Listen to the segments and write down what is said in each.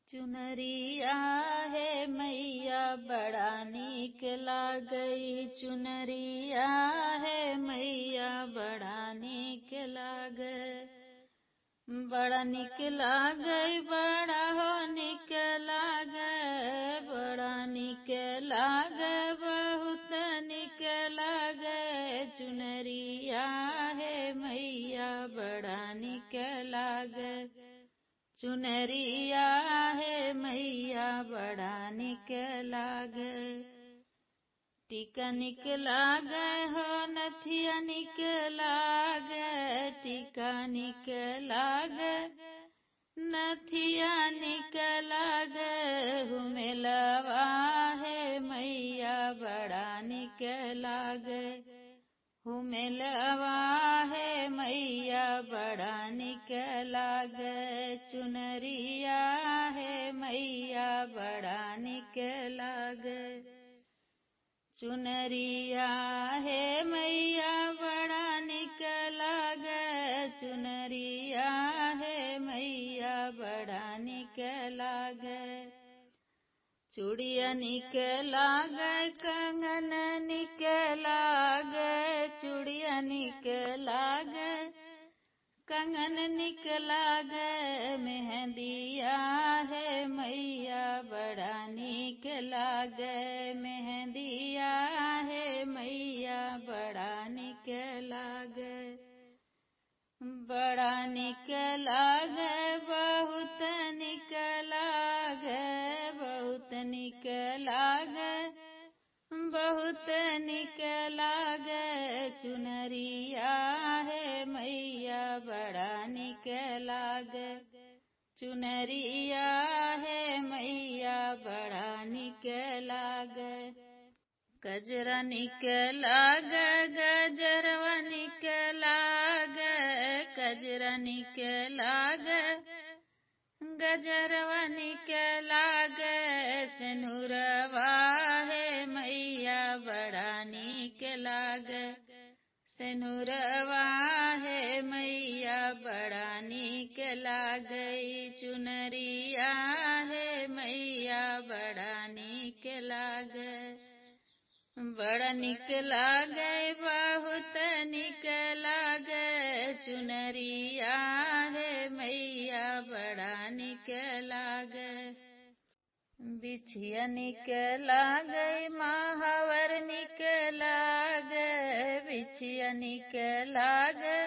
चुनरिया है मैया बड़ा नीक लागई, चुनरिया है मैया बड़ा नीक लागे। बड़ा नीक लागे, बड़ा हो नीक लागे, बड़ा नीक लागे, बहुत नीक लागे। चुनरिया है मैया बड़ा नीक लागे, चुनरिया है मैया बड़ा नीक लागे। टीका निक लागे हो नथिया निक लागे, टीका निक लागे नथिया निक लागे। हुमेलवा है मैया बड़ा निक लागे, हुमेलवा है मैया बड़ा निक लागे। चुनरिया है मैया बड़ा निक लागे, चुनरिया है मैया बड़ा निक लागे, चुनरिया है मैया बड़ा निक लागे। चूड़िया निक लागे, कंगन निक लागे, चूड़िया निक लागे, कंगन निक लागे। मेहंदिया है मैया बड़ा निक लागे, मेहंदिया है मैया बड़ा निक लागे। बड़ा निक लागे, बहुत निक लागे, बहुत निक लागे, बहुत निक लागे। चुनरिया है मैया बड़ा निक लागे, चुनरिया है मैया बड़ा निक लागे। गजरा निक लागे, गजरवा निक लागे, गजरा निक लागे, गजरवा निक लागे। सिनुरवा है मैया बड़ा निक लागे, सिनुरवा है मैया बड़ा निक लागे। चुनरिया है मैया बड़ा निक लागे, बड़ा निक लागे, बहुत निक लागे। चुनरिया है मैया बड़ा निक लागे। बिछिया निक लागे, महावर निक लागे, बिछिया निक लागे,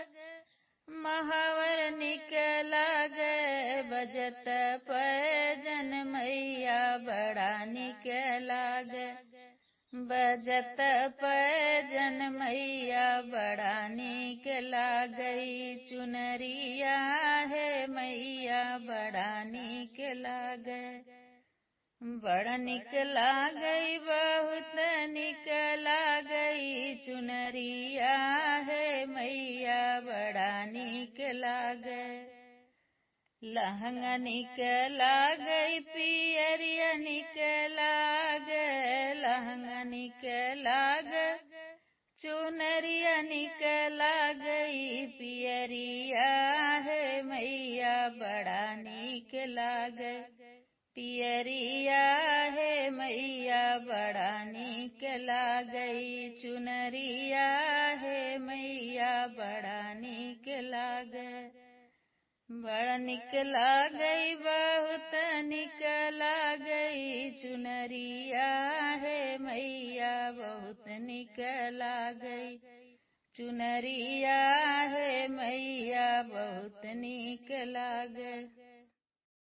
महावर निक लागे। बजत पैजन मैया बड़ा निक लागे, बजत पैजन मैया बड़ा निक लागई। चुनरिया है मैया बड़ा निक लागे, बड़ा निक लागई, बहुत निक लागई। चुनरिया है मैया बड़ा निक लागे। लहंगा निक लागई, पियरिया निक लागे, लहंगा निक लागे, चुनरिया निक लागई। पियरिया है मैया बड़ा निक लागे, पियरिया है मैया बड़ा निक लागई। चुनरिया है मैया बड़ा निक लागे, बड़ा निक लागई, बहुत निक लागई। चुनरिया है मैया बहुत निक लागई, चुनरिया है मैया बहुत निक लागे।